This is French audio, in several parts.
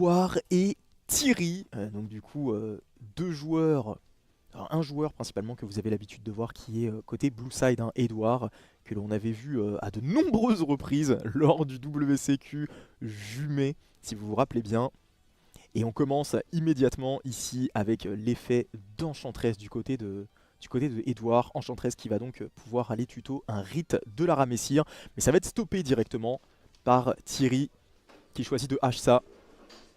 Edouard et Thierry. Donc du coup, deux joueurs, alors un joueur principalement que vous avez l'habitude de voir qui est côté Blue Side, hein, Edouard, que l'on avait vu à de nombreuses reprises lors du WCQ Jumet, si vous vous rappelez bien. Et on commence immédiatement ici avec l'effet d'Enchantress du côté de Edouard. Enchantress qui va donc pouvoir aller tuto un rite de la Ramessir. Mais ça va être stoppé directement par Thierry qui choisit de hache ça.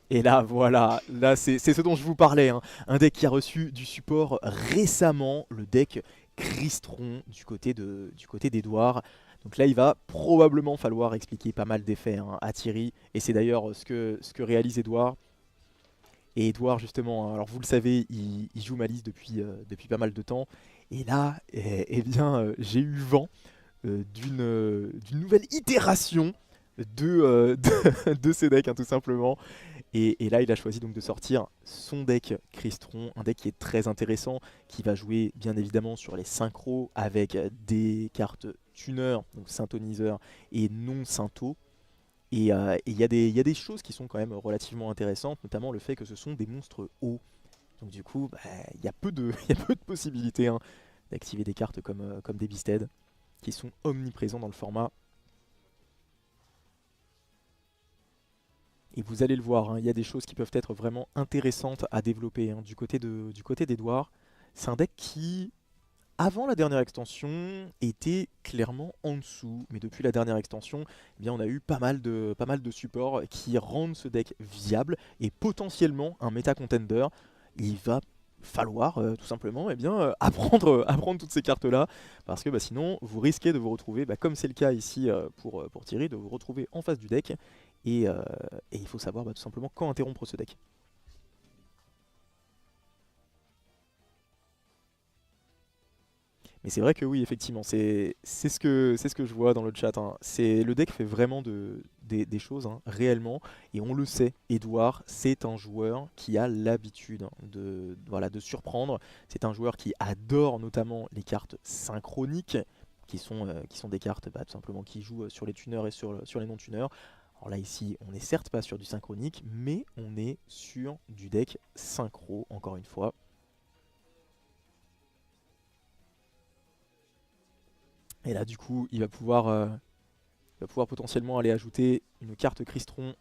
Et là, voilà, là c'est ce dont je vous parlais, hein. Un deck qui a reçu du support récemment, le deck Crystron du côté d'Edouard. Donc là, il va probablement falloir expliquer pas mal d'effets, hein, à Thierry. Et c'est d'ailleurs ce que réalise Edouard. Et Edouard, justement, hein, alors vous le savez, il joue Malice depuis pas mal de temps. Et là, bien, j'ai eu vent d'une nouvelle itération de ces decks, hein, tout simplement. Et là, il a choisi donc de sortir son deck Crystron, un deck qui est très intéressant, qui va jouer bien évidemment sur les synchros avec des cartes tuner, donc synthoniseur et non syntho. Et il y a des choses qui sont quand même relativement intéressantes, notamment le fait que ce sont des monstres hauts. Donc du coup, bah, il y a peu de, il y a peu de possibilités, hein, d'activer des cartes comme des Beasted, qui sont omniprésents dans le format. Et vous allez le voir, hein, il y a des choses qui peuvent être vraiment intéressantes à développer, hein, du côté d'Edouard. C'est un deck qui, avant la dernière extension, était clairement en dessous. Mais depuis la dernière extension, eh bien, on a eu pas mal de supports qui rendent ce deck viable et potentiellement un méta contender. Il va falloir tout simplement, eh bien, apprendre toutes ces cartes-là, parce que bah, sinon vous risquez de vous retrouver, bah, comme c'est le cas ici pour Thierry, de vous retrouver en face du deck. Et il faut savoir bah, tout simplement quand interrompre ce deck. Mais c'est vrai que oui, effectivement, c'est ce que je vois dans le chat, hein. Le deck fait vraiment des choses, hein, réellement, et on le sait. Edouard, c'est un joueur qui a l'habitude, hein, voilà, de surprendre. C'est un joueur qui adore notamment les cartes synchroniques, qui sont des cartes bah, tout simplement qui jouent sur les tuners et sur les non-tuners. Alors là ici, on n'est certes pas sur du synchronique, mais on est sur du deck synchro, encore une fois. Et là du coup, il va pouvoir potentiellement aller ajouter une carte Crystron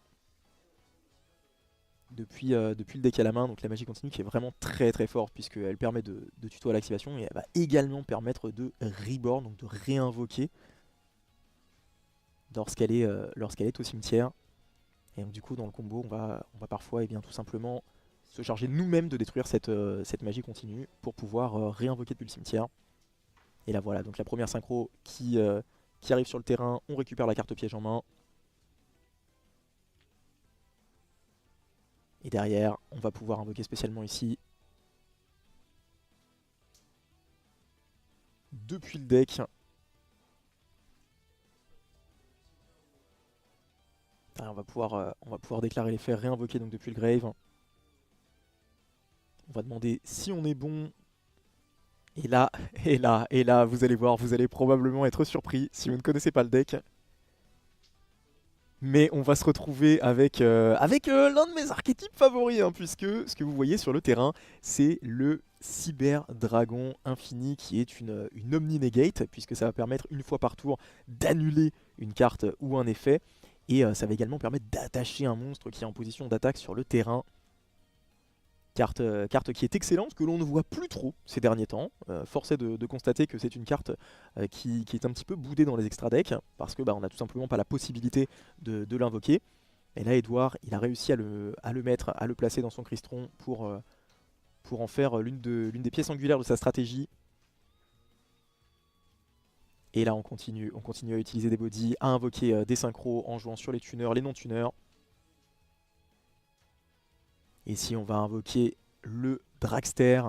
depuis le deck à la main. Donc la magie continue qui est vraiment très très forte, puisqu'elle permet de tuto à l'activation, et elle va également permettre de reborn, donc de réinvoquer lorsqu'elle est au cimetière. Et donc du coup dans le combo, on va parfois bien, tout simplement se charger nous-mêmes de détruire cette magie continue pour pouvoir réinvoquer depuis le cimetière. Et là voilà, donc la première synchro qui arrive sur le terrain, on récupère la carte piège en main. Et derrière, on va pouvoir invoquer spécialement ici, depuis le deck. On va pouvoir déclarer l'effet réinvoqué donc depuis le grave. On va demander si on est bon. Et là, et là, vous allez voir, vous allez probablement être surpris si vous ne connaissez pas le deck. Mais on va se retrouver avec l'un de mes archétypes favoris, hein, puisque ce que vous voyez sur le terrain, c'est le Cyber Dragon Infini, qui est une Omni-Negate, puisque ça va permettre une fois par tour d'annuler une carte ou un effet. Et ça va également permettre d'attacher un monstre qui est en position d'attaque sur le terrain. Carte qui est excellente, que l'on ne voit plus trop ces derniers temps. Force est de constater que c'est une carte qui est un petit peu boudée dans les extra decks, parce que bah, on n'a tout simplement pas la possibilité de l'invoquer. Et là, Edouard, il a réussi à le mettre, à le placer dans son Crystron pour en faire l'une des pièces angulaires de sa stratégie. Et là, on continue à utiliser des bodies, à invoquer des synchros en jouant sur les tuners, les non-tuners. Ici, on va invoquer le Dragster.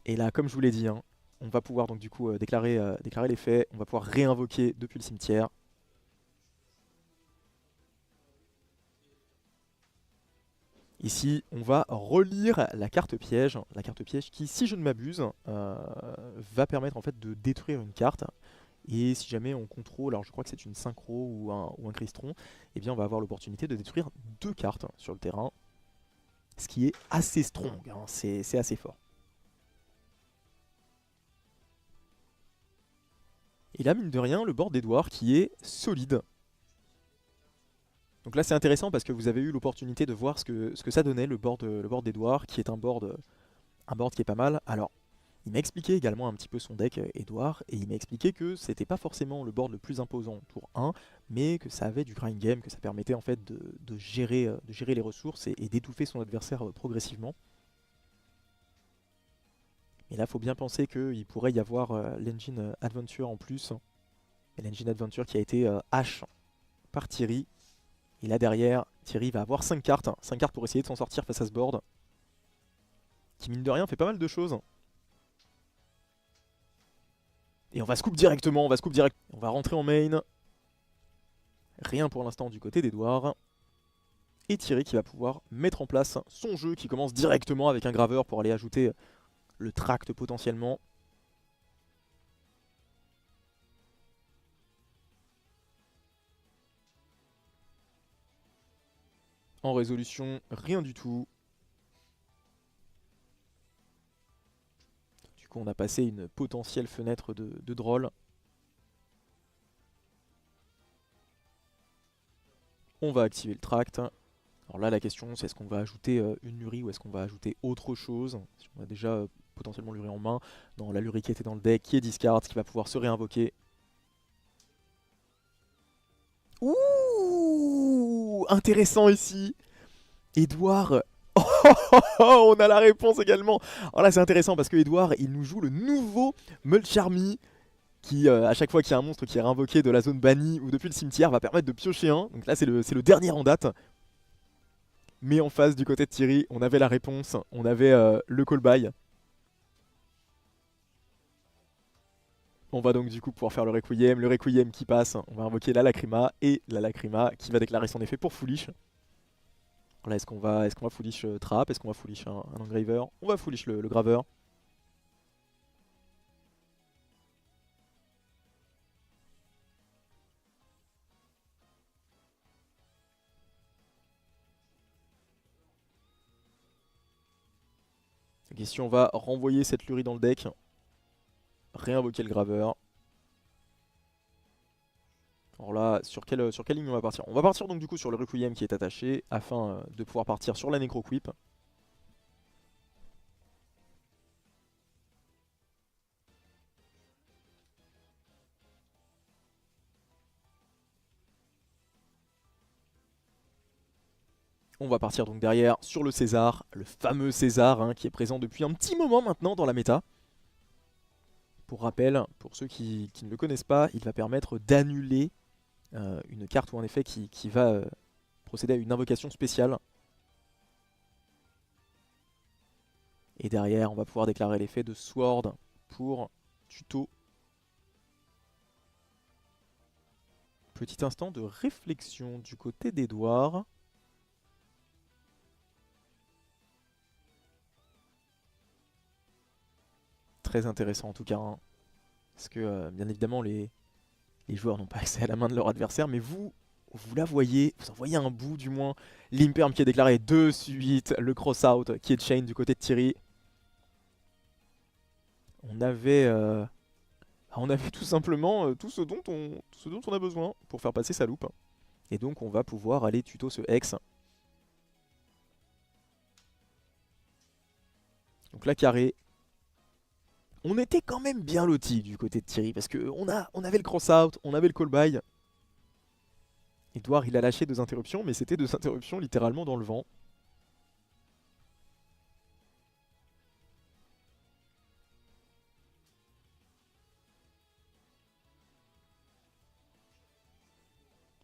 Et là, comme je vous l'ai dit, hein, on va pouvoir donc du coup déclarer l'effet. On va pouvoir réinvoquer depuis le cimetière. Ici, on va relire la carte piège. La carte piège qui, si je ne m'abuse, va permettre en fait de détruire une carte. Et si jamais on contrôle, alors je crois que c'est une synchro ou un cristron, eh bien on va avoir l'opportunité de détruire 2 cartes sur le terrain. Ce qui est assez strong, hein, c'est assez fort. Et là, mine de rien, le board d'Edouard qui est solide. Donc là, c'est intéressant parce que vous avez eu l'opportunité de voir ce que ça donnait, le board d'Edouard, qui est un board qui est pas mal. Alors, il m'a expliqué également un petit peu son deck, Edouard, et il m'a expliqué que c'était pas forcément le board le plus imposant tour 1, mais que ça avait du grind game, que ça permettait en fait de gérer les ressources et d'étouffer son adversaire progressivement. Et là, il faut bien penser qu'il pourrait y avoir l'Engine Adventure en plus. Et l'Engine Adventure qui a été hash par Thierry. Et là derrière, Thierry va avoir 5 cartes. 5 cartes pour essayer de s'en sortir face à ce board. Qui mine de rien fait pas mal de choses. Et on va scoop directement, on va rentrer en main. Rien pour l'instant du côté d'Edouard. Et Thierry qui va pouvoir mettre en place son jeu qui commence directement avec un graveur pour aller ajouter le tract potentiellement. En résolution, rien du tout. Du coup, on a passé une potentielle fenêtre de drôle. On va activer le tract. Alors là, la question, c'est est-ce qu'on va ajouter une lurie ou est-ce qu'on va ajouter autre chose? Si on a déjà potentiellement lurie en main. Non, la lurie qui était dans le deck, qui est discard, qui va pouvoir se réinvoquer. Ouh, intéressant ici. Edouard. On a la réponse également. Alors là, c'est intéressant parce que Edouard, il nous joue le nouveau Mulcharmy qui, à chaque fois qu'il y a un monstre qui est réinvoqué de la zone bannie ou depuis le cimetière, va permettre de piocher un. Donc là, c'est le dernier en date. Mais en face, du côté de Thierry, on avait la réponse, on avait le call-by. On va donc du coup pouvoir faire le Requiem qui passe. On va invoquer la Lacrima et la Lacrima qui va déclarer son effet pour Foolish. Là, est-ce qu'on va Foolish Trap? Est-ce qu'on va Foolish un Engraver? On va Foolish le Graveur. Et si on va renvoyer cette Lurie dans le deck, réinvoquer le Graveur. Alors là, sur quelle ligne on va partir? On va partir donc du coup sur le Requiem qui est attaché afin de pouvoir partir sur la Necroquip. On va partir donc derrière sur le César, le fameux César hein, qui est présent depuis un petit moment maintenant dans la méta. Pour rappel, pour ceux qui ne le connaissent pas, il va permettre d'annuler une carte ou un effet qui va procéder à une invocation spéciale. Et derrière, on va pouvoir déclarer l'effet de Sword pour tuto. Petit instant de réflexion du côté d'Edouard. Très intéressant en tout cas. Hein, parce que bien évidemment, les joueurs n'ont pas accès à la main de leur adversaire, mais vous la voyez, vous en voyez un bout du moins. L'Imperm qui est déclaré de suite, le cross-out qui est chain du côté de Thierry. On avait tout simplement tout ce dont on a besoin pour faire passer sa loupe. Et donc on va pouvoir aller tuto ce Hex. Donc là carré. On était quand même bien lotis du côté de Thierry parce qu'on avait le cross-out, on avait le call-by. Edouard il a lâché 2 interruptions, mais c'était 2 interruptions littéralement dans le vent.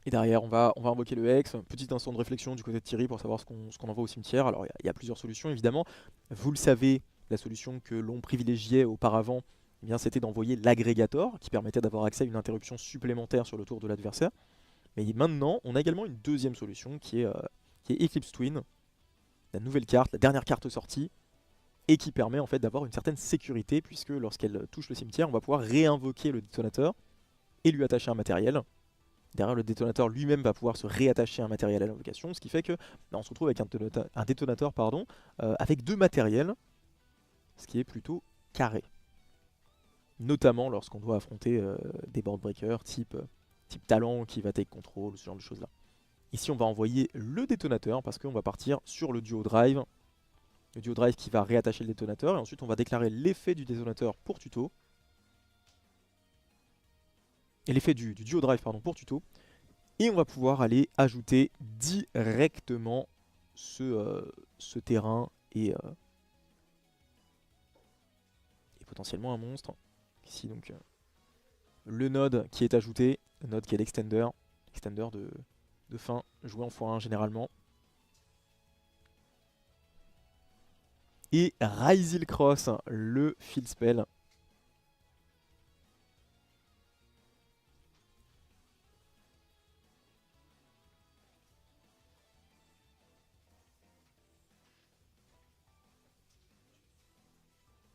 Et derrière, on va invoquer le Hex. Petit instant de réflexion du côté de Thierry pour savoir ce qu'on envoie au cimetière. Alors, il y a plusieurs solutions, évidemment. Vous le savez, la solution que l'on privilégiait auparavant, eh bien, c'était d'envoyer l'agrégator, qui permettait d'avoir accès à une interruption supplémentaire sur le tour de l'adversaire. Mais maintenant, on a également une deuxième solution, qui est Eclipse Twin, la nouvelle carte, la dernière carte sortie, et qui permet en fait d'avoir une certaine sécurité, puisque lorsqu'elle touche le cimetière, on va pouvoir réinvoquer le détonateur. et lui attacher un matériel. Derrière, le détonateur lui-même va pouvoir se réattacher un matériel à l'invocation, ce qui fait que là, on se retrouve avec un détonateur avec 2 matériels, ce qui est plutôt carré. Notamment lorsqu'on doit affronter des board breakers type talent qui va take control, ce genre de choses là. Ici on va envoyer le détonateur parce qu'on va partir sur le duo drive. Le duo drive qui va réattacher le détonateur et ensuite on va déclarer l'effet du détonateur pour tuto. Et l'effet du duo drive pardon, pour tuto. Et on va pouvoir aller ajouter directement ce terrain et potentiellement un monstre. Ici donc le node qui est ajouté, le node qui est l'extender de fin, joué en x1 généralement. Et Ryzil Cross, le field spell.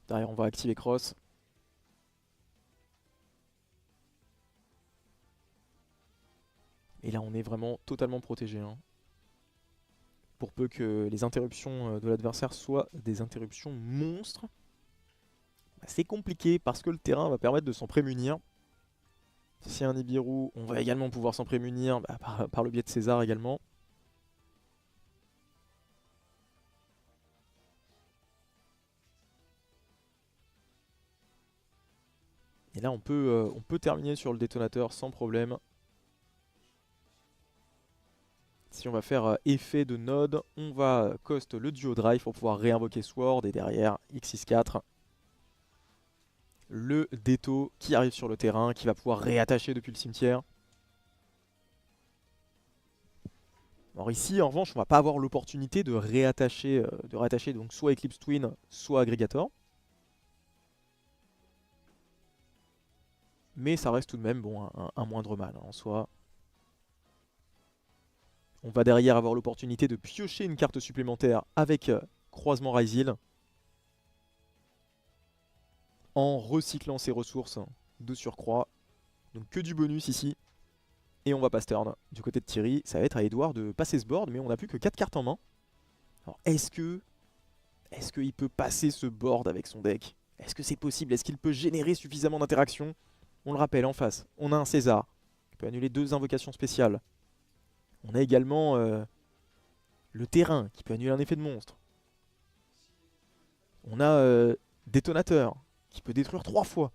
Derrière on va activer Cross. Et là on est vraiment totalement protégé. Hein. Pour peu que les interruptions de l'adversaire soient des interruptions monstres. Bah, c'est compliqué parce que le terrain va permettre de s'en prémunir. Si c'est un Nibiru, on va également pouvoir s'en prémunir par le biais de César également. Et là on peut terminer sur le détonateur sans problème. Si on va faire effet de node, on va cost le duo drive pour pouvoir réinvoquer Sword et derrière X64. Le déto qui arrive sur le terrain, qui va pouvoir réattacher depuis le cimetière. Alors ici en revanche on va pas avoir l'opportunité de réattacher donc soit Eclipse Twin, soit Aggregator. Mais ça reste tout de même bon, un moindre mal hein, en soi. On va derrière avoir l'opportunité de piocher une carte supplémentaire avec Croisement Ryzil. En recyclant ses ressources de surcroît. Donc que du bonus ici. Et on va pass turn. Du côté de Thierry, ça va être à Edouard de passer ce board, mais on n'a plus que 4 cartes en main. Alors est-ce qu'il peut passer ce board avec son deck? Est-ce que c'est possible? Est-ce qu'il peut générer suffisamment d'interactions? On le rappelle, en face, on a un César qui peut annuler 2 invocations spéciales. On a également le terrain qui peut annuler un effet de monstre. On a Détonateur qui peut détruire 3 fois.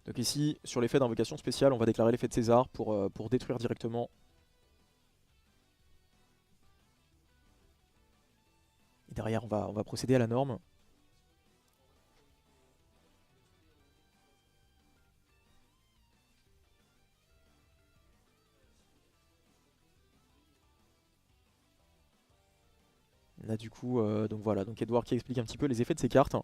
Donc ici, sur l'effet d'invocation spéciale, on va déclarer l'effet de César pour détruire directement. Et derrière, on va procéder à la norme. Là du coup, donc voilà, donc Edouard qui explique un petit peu les effets de ces cartes.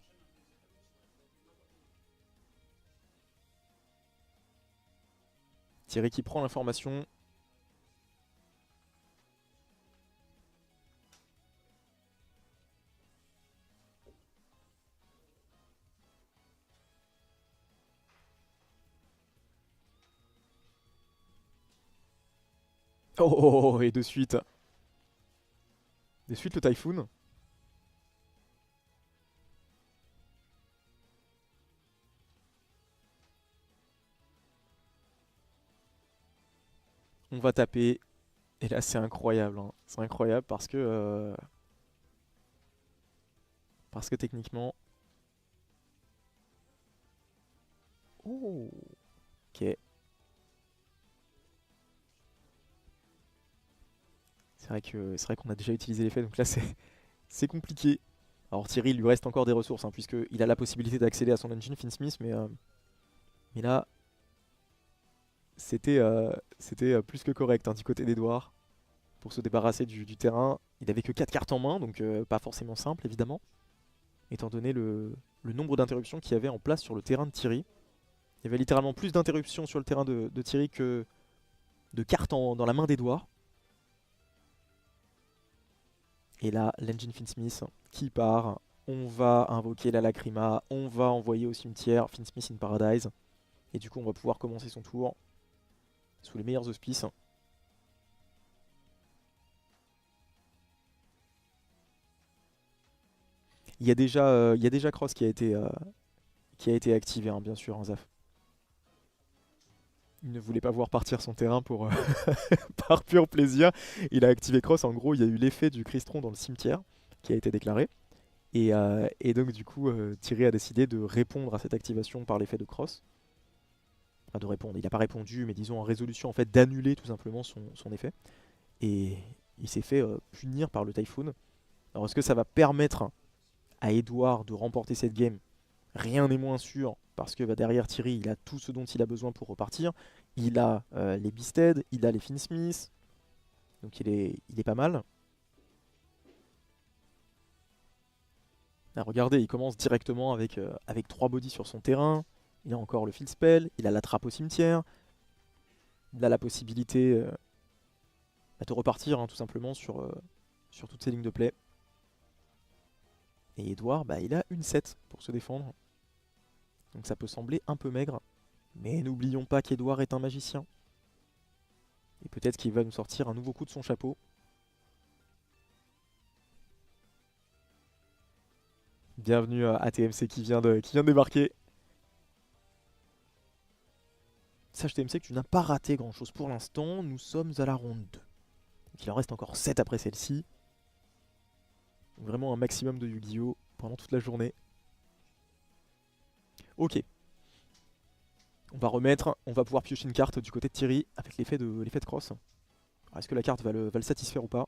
Thierry qui prend l'information. Oh, et de suite. De suite le Typhoon. On va taper. Et là c'est incroyable. Hein. C'est incroyable parce que techniquement. Oh. Ok. C'est vrai qu'on a déjà utilisé l'effet, donc là c'est compliqué. Alors Thierry, il lui reste encore des ressources, hein, puisqu'il a la possibilité d'accéder à son engine Finsmith, mais là, c'était plus que correct hein, du côté d'Edouard pour se débarrasser du terrain. Il avait que 4 cartes en main, donc pas forcément simple évidemment, étant donné le nombre d'interruptions qu'il y avait en place sur le terrain de Thierry. Il y avait littéralement plus d'interruptions sur le terrain de Thierry que de cartes dans la main d'Edouard. Et là, l'engine Finsmith qui part. On va invoquer la Lacrima, on va envoyer au cimetière Finsmith in Paradise. Et du coup, on va pouvoir commencer son tour sous les meilleurs auspices. Il y a déjà Cross qui a été activé, hein, bien sûr, hein, Zaf. Il ne voulait pas voir partir son terrain pour par pur plaisir. Il a activé Cross. En gros, il y a eu l'effet du Crystron dans le cimetière qui a été déclaré. Et donc, du coup, Thierry a décidé de répondre à cette activation par l'effet de Cross. Enfin, de répondre. Il n'a pas répondu, mais disons en résolution, en fait, d'annuler tout simplement son effet. Et il s'est fait punir par le Typhoon. Alors, est-ce que ça va permettre à Edouard de remporter cette game? Rien n'est moins sûr, parce que bah, derrière Thierry, il a tout ce dont il a besoin pour repartir. Il a les Beasted, il a les Finsmith, donc il est pas mal. Ah, regardez, il commence directement avec 3 bodies sur son terrain. Il a encore le Field Spell, il a la trappe au cimetière. Il a la possibilité de repartir, hein, tout simplement sur toutes ses lignes de play. Et Edouard, bah, il a une 7 pour se défendre. Donc ça peut sembler un peu maigre. Mais n'oublions pas qu'Edouard est un magicien. Et peut-être qu'il va nous sortir un nouveau coup de son chapeau. Bienvenue à TMC qui vient de débarquer. Sache TMC que tu n'as pas raté grand chose pour l'instant. Nous sommes à la ronde 2. Donc il en reste encore 7 après celle-ci. Vraiment un maximum de Yu-Gi-Oh! Pendant toute la journée. Ok. On va pouvoir piocher une carte du côté de Thierry avec l'effet de cross. Est-ce que la carte va le satisfaire ou pas?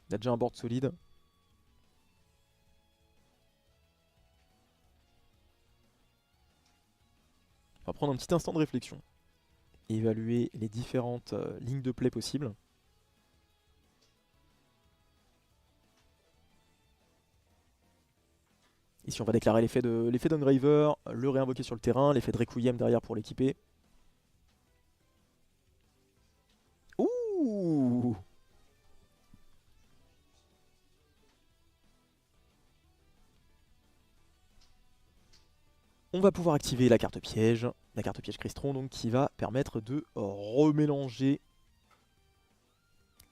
Il a déjà un board solide. On va prendre un petit instant de réflexion. Évaluer les différentes lignes de play possibles. Ici on va déclarer l'effet d'Engraver, le réinvoquer sur le terrain, l'effet de Requiem derrière pour l'équiper. Ouh! On va pouvoir activer la carte piège Crystron, donc qui va permettre de remélanger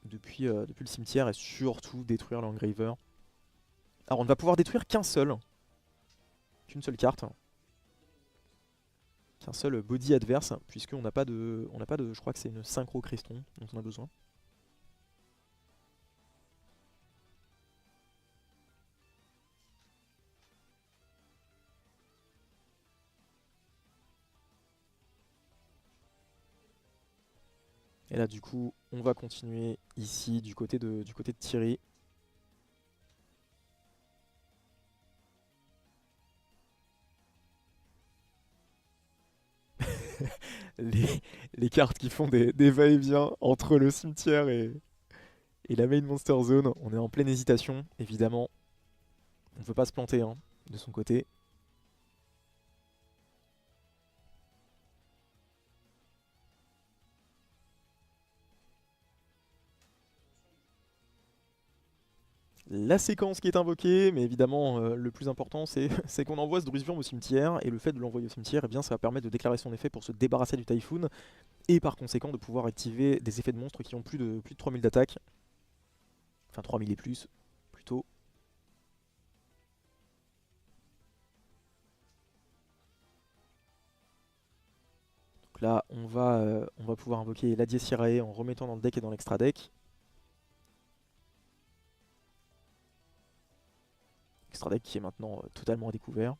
depuis le cimetière et surtout détruire l'Engraver. Alors on ne va pouvoir détruire qu'une seule carte, qu'un seul body adverse, puisqu'on n'a pas de, je crois que c'est une synchro Crystron dont on a besoin. Et là du coup on va continuer ici du côté de Thierry. les cartes qui font des va-et-vient entre le cimetière et la main monster zone. On est en pleine hésitation évidemment. On ne veut pas se planter, hein, de son côté. La séquence qui est invoquée, mais évidemment le plus important c'est qu'on envoie ce Drusvium au cimetière, et le fait de l'envoyer au cimetière, eh bien, ça va permettre de déclarer son effet pour se débarrasser du Typhoon, et par conséquent de pouvoir activer des effets de monstres qui ont plus de 3000 d'attaque. Enfin 3000 et plus, plutôt. Donc là on va pouvoir invoquer la Dies en remettant dans le deck et dans l'extra deck. Extra deck qui est maintenant totalement à découvert.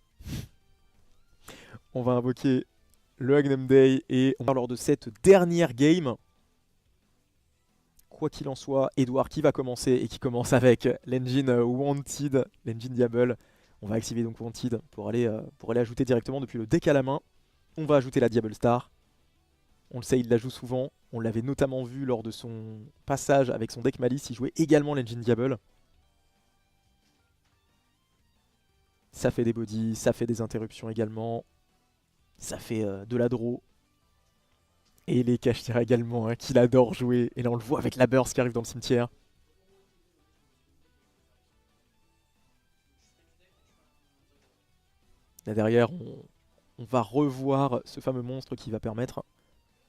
On va invoquer le Agnem Day et on va lors de cette dernière game. Quoi qu'il en soit, Edouard qui va commencer et qui commence avec l'engine Wanted, l'engine Diable. On va activer donc Wanted pour aller ajouter directement depuis le deck à la main. On va ajouter la Diable Star. On le sait, il la joue souvent. On l'avait notamment vu lors de son passage avec son deck Malice, il jouait également l'engine Diable. Ça fait des bodies, ça fait des interruptions également. Ça fait de la draw. Et les cache également, hein, qu'il adore jouer. Et là on le voit avec la burst qui arrive dans le cimetière. Là derrière, on va revoir ce fameux monstre qui va permettre,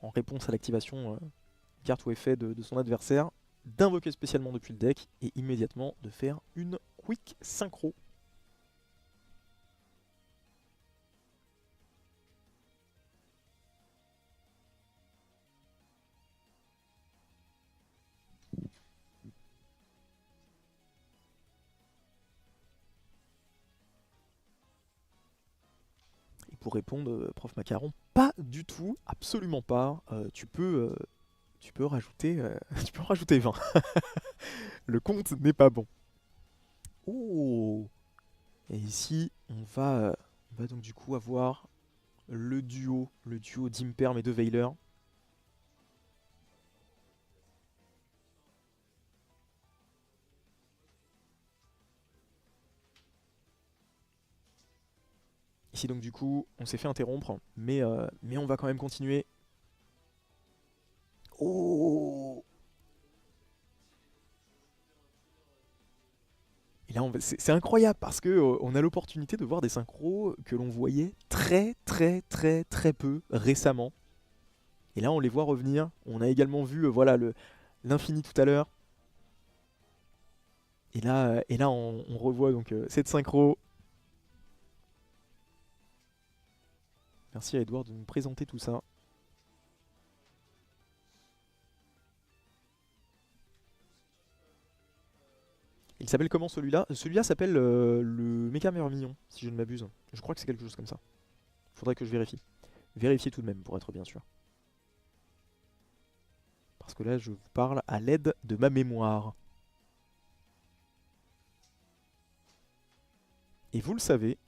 en réponse à l'activation carte ou effet de son adversaire, d'invoquer spécialement depuis le deck et immédiatement de faire une quick synchro. Et pour répondre, Prof Macaron, pas du tout, absolument pas. Tu peux rajouter, tu peux en rajouter 20. Le compte n'est pas bon. Oh! Et ici, on va donc du coup avoir le duo d'Imperm et de Veiler. Ici donc du coup, on s'est fait interrompre, mais on va quand même continuer. Oh! Et là, c'est incroyable parce que on a l'opportunité de voir des synchros que l'on voyait très peu récemment. Et là, on les voit revenir. On a également vu voilà l'infini tout à l'heure. Et là on revoit donc cette synchro. Merci à Edouard de nous présenter tout ça. Il s'appelle comment celui-là? Celui-là s'appelle le Méca Murmillon, si je ne m'abuse. Je crois que c'est quelque chose comme ça. Faudrait que je vérifie. Vérifier tout de même pour être bien sûr. Parce que là, je vous parle à l'aide de ma mémoire. Et vous le savez,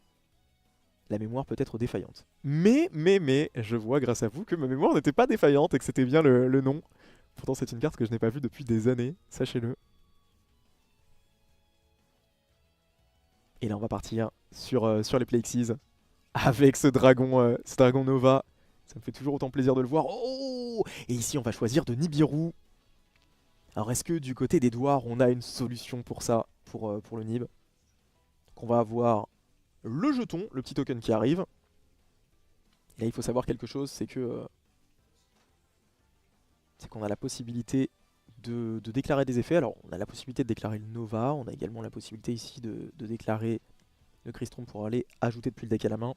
la mémoire peut être défaillante. Mais, je vois grâce à vous que ma mémoire n'était pas défaillante et que c'était bien le nom. Pourtant, c'est une carte que je n'ai pas vue depuis des années, sachez-le. Et là, on va partir sur les Plexis avec ce dragon Nova. Ça me fait toujours autant plaisir de le voir. Oh! Et ici, on va choisir de Nibiru. Alors, est-ce que du côté d'Edouard, on a une solution pour ça, pour le Nib? Donc, on va avoir le jeton, le petit token qui arrive. Et là, il faut savoir quelque chose, c'est qu'on a la possibilité de déclarer des effets. Alors, on a la possibilité de déclarer le Nova. On a également la possibilité ici de déclarer le Crystron pour aller ajouter depuis le deck à la main.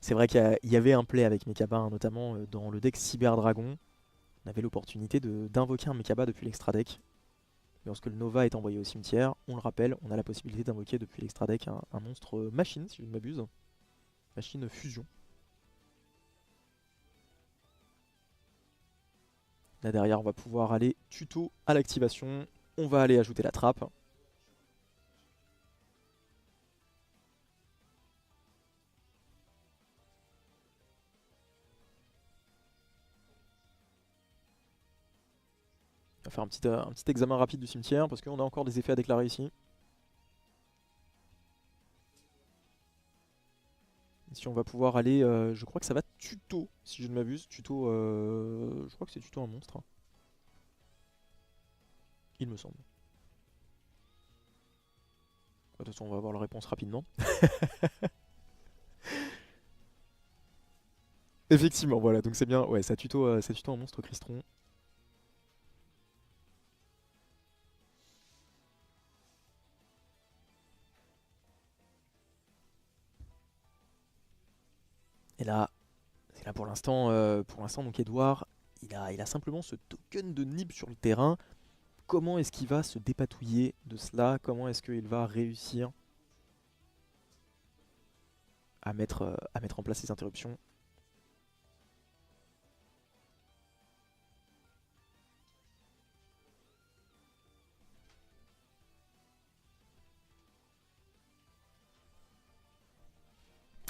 C'est vrai qu'il y avait un play avec Mekaba, hein, notamment dans le deck Cyber Dragon. On avait l'opportunité d'invoquer un Mekaba depuis l'extra deck. Lorsque le Nova est envoyé au cimetière, on le rappelle, on a la possibilité d'invoquer depuis l'extra deck un monstre machine, si je ne m'abuse. Machine fusion. Là derrière, on va pouvoir aller tuto à l'activation. On va aller ajouter la trappe. On va faire un petit examen rapide du cimetière parce qu'on a encore des effets à déclarer ici. Ici on va pouvoir aller, je crois que ça va tuto, si je ne m'abuse. Tuto, je crois que c'est tuto un monstre, hein. Il me semble. De toute façon on va avoir la réponse rapidement. Effectivement, voilà, donc c'est bien, ouais, ça tuto un monstre Crystron. Et là, c'est là pour l'instant, donc Edouard, il a simplement ce token de Nib sur le terrain. Comment est-ce qu'il va se dépatouiller de cela? Comment est-ce qu'il va réussir à mettre en place ces interruptions?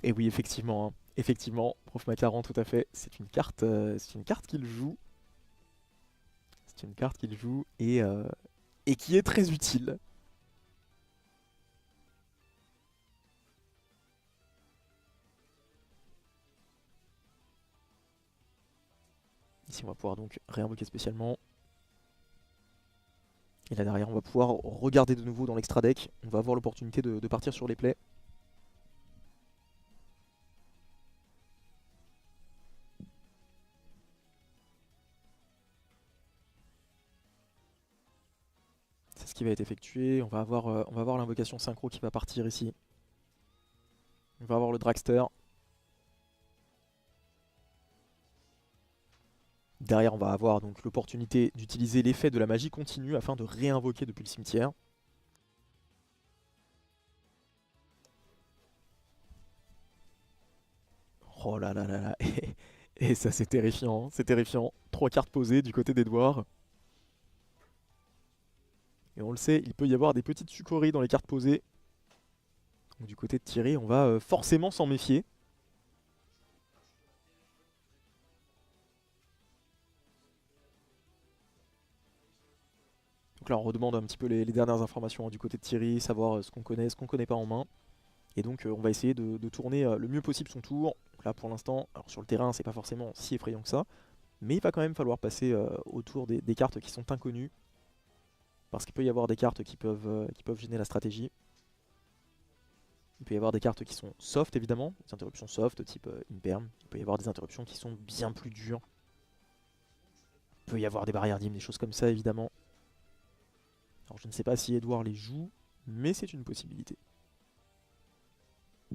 Et oui, effectivement, hein. Effectivement, Prof Macaron, tout à fait. C'est une carte qu'il joue. C'est une carte qu'il joue et qui est très utile. Ici, on va pouvoir donc réinvoquer spécialement. Et là derrière, on va pouvoir regarder de nouveau dans l'extra deck. On va avoir l'opportunité de partir sur les plays. qui va être effectué. On va avoir l'invocation synchro qui va partir ici. On va avoir le dragster. Derrière, on va avoir donc l'opportunité d'utiliser l'effet de la magie continue afin de réinvoquer depuis le cimetière. Oh là là là là. Et ça, c'est terrifiant, hein. C'est terrifiant. 3 cartes posées du côté d'Edouard. Et on le sait, il peut y avoir des petites sucreries dans les cartes posées. Donc du côté de Thierry, on va forcément s'en méfier. Donc là, on redemande un petit peu les dernières informations, hein, du côté de Thierry, savoir ce qu'on connaît pas en main. Et donc on va essayer de tourner le mieux possible son tour. Donc là pour l'instant, alors sur le terrain c'est pas forcément si effrayant que ça, mais il va quand même falloir passer autour des cartes qui sont inconnues. Parce qu'il peut y avoir des cartes qui peuvent gêner la stratégie. Il peut y avoir des cartes qui sont soft évidemment, des interruptions soft type Imperm. Il peut y avoir des interruptions qui sont bien plus dures. Il peut y avoir des barrières d'hymne, des choses comme ça évidemment. Alors je ne sais pas si Edouard les joue, mais c'est une possibilité.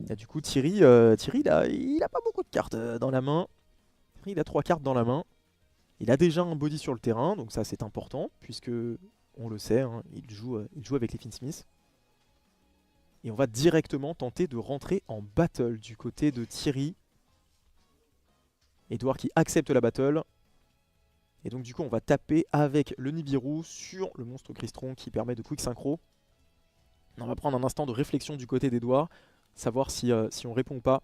Et du coup Thierry, il a pas beaucoup de cartes dans la main. Thierry, il a 3 cartes dans la main. Il a déjà un body sur le terrain, donc ça c'est important, puisque on le sait, hein, il joue avec les Finsmith. Et on va directement tenter de rentrer en battle du côté de Thierry. Edouard qui accepte la battle. Et donc du coup on va taper avec le Nibiru sur le monstre Crystron qui permet de quick synchro. On va prendre un instant de réflexion du côté d'Edouard, savoir si on répond ou pas.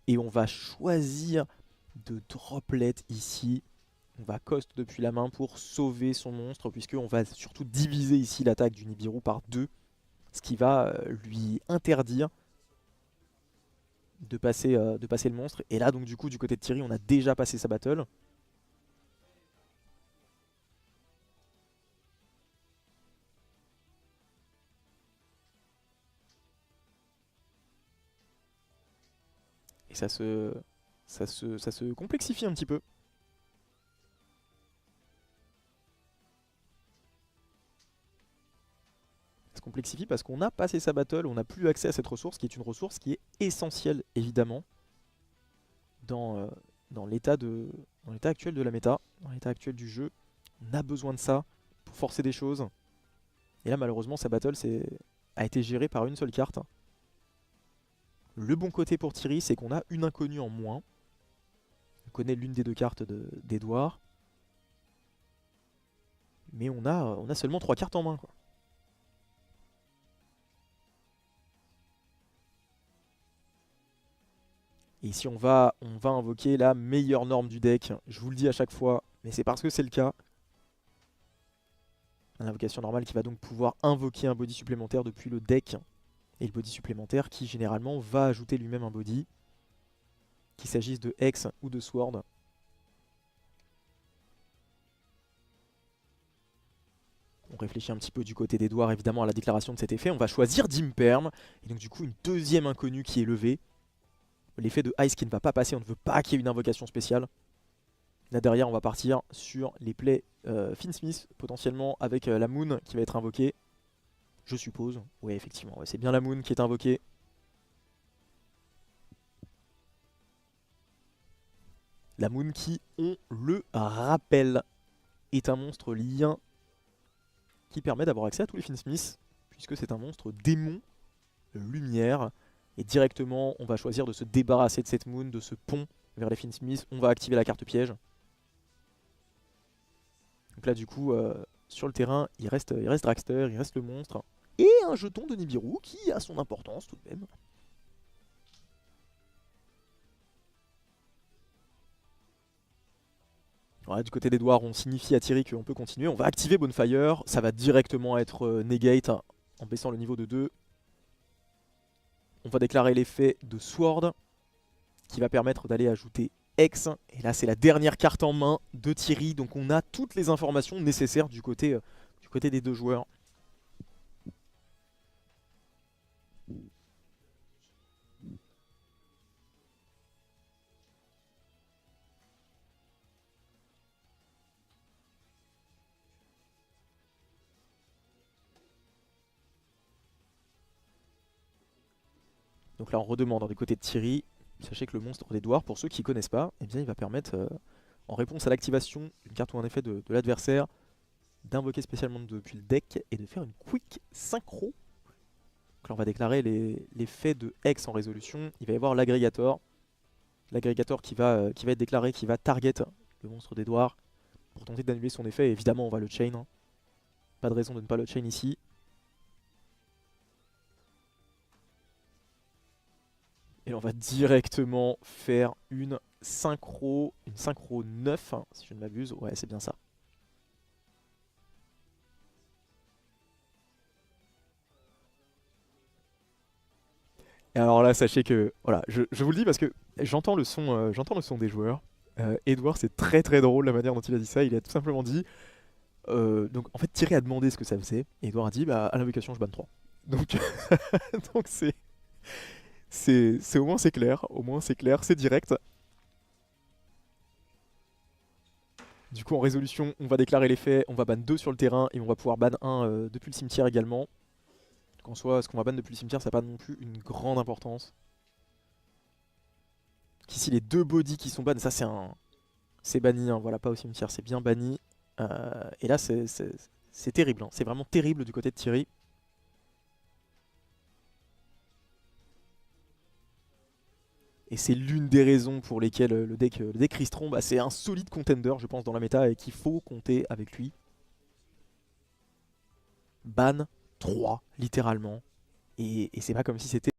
Et on va choisir de droplet ici. On va cost depuis la main pour sauver son monstre, puisqu'on va surtout diviser ici l'attaque du Nibiru par 2. Ce qui va lui interdire de passer le monstre. Et là donc du coup du côté de Thierry on a déjà passé sa battle. Et ça se complexifie un petit peu. Ça se complexifie parce qu'on a passé sa battle, on n'a plus accès à cette ressource qui est une ressource qui est essentielle évidemment dans, dans l'état actuel de la méta, dans l'état actuel du jeu. On a besoin de ça pour forcer des choses. Et là malheureusement sa battle a été gérée par une seule carte. Le bon côté pour Thierry c'est qu'on a une inconnue en moins. On connaît l'une des 2 cartes d'Edouard. Mais on a seulement 3 cartes en main, quoi. Et ici on va invoquer la meilleure norme du deck. Je vous le dis à chaque fois, mais c'est parce que c'est le cas. L'invocation normale qui va donc pouvoir invoquer un body supplémentaire depuis le deck. Et le body supplémentaire qui généralement va ajouter lui-même un body. Qu'il s'agisse de Hex ou de Sword. On réfléchit un petit peu du côté d'Edouard évidemment à la déclaration de cet effet. On va choisir d'Imperm. Et donc du coup une deuxième inconnue qui est levée. L'effet de Ice qui ne va pas passer, on ne veut pas qu'il y ait une invocation spéciale. Là derrière on va partir sur les plays Finsmith potentiellement avec la Moon qui va être invoquée. Je suppose. Ouais effectivement, ouais, c'est bien la Moon qui est invoquée. La Moon qui, on le rappelle, est un monstre lien qui permet d'avoir accès à tous les Finsmith, puisque c'est un monstre démon lumière. Et directement on va choisir de se débarrasser de cette Moon, de ce pont vers les Finsmith. On va activer la carte piège. Donc là du coup sur le terrain il reste Dragster, il reste le monstre. Et un jeton de Nibiru qui a son importance tout de même. Voilà, du côté d'Edouard on signifie à Thierry qu'on peut continuer. On va activer Bonfire, ça va directement être negate en baissant le niveau de 2. On va déclarer l'effet de Sword qui va permettre d'aller ajouter Hex. Et là c'est la dernière carte en main de Thierry. Donc on a toutes les informations nécessaires du côté des 2 joueurs. Donc là on redemande du côté de Thierry, sachez que le monstre d'Edouard, pour ceux qui ne connaissent pas, eh bien, il va permettre, en réponse à l'activation d'une carte ou un effet de l'adversaire, d'invoquer spécialement depuis le deck et de faire une quick synchro. Donc là on va déclarer l'effet de Hex en résolution, il va y avoir l'agrégator. L'agrégator qui va être déclaré, qui va target le monstre d'Edouard pour tenter d'annuler son effet. Et évidemment on va le chain, hein. Pas de raison de ne pas le chain ici. Et on va directement faire une synchro 9, hein, si je ne m'abuse. Ouais, c'est bien ça. Et alors là, sachez que, voilà, je vous le dis parce que j'entends le son des joueurs. Edouard, c'est très très drôle la manière dont il a dit ça. Il a tout simplement dit, donc en fait Thierry a demandé ce que ça faisait. Et Edouard a dit, bah à l'invocation je banne 3. Donc, donc c'est au moins c'est clair, c'est direct. Du coup en résolution, on va déclarer l'effet, on va ban 2 sur le terrain et on va pouvoir ban 1 depuis le cimetière également. Donc en soi, ce qu'on va ban depuis le cimetière, ça n'a pas non plus une grande importance. Qu'ici les 2 bodies qui sont ban, ça c'est banni, hein, voilà, pas au cimetière, c'est bien banni. Et là c'est terrible, hein, c'est vraiment terrible du côté de Thierry. Et c'est l'une des raisons pour lesquelles le deck Crystron, bah, c'est un solide contender, je pense, dans la méta et qu'il faut compter avec lui. Ban 3, littéralement. Et c'est pas comme si c'était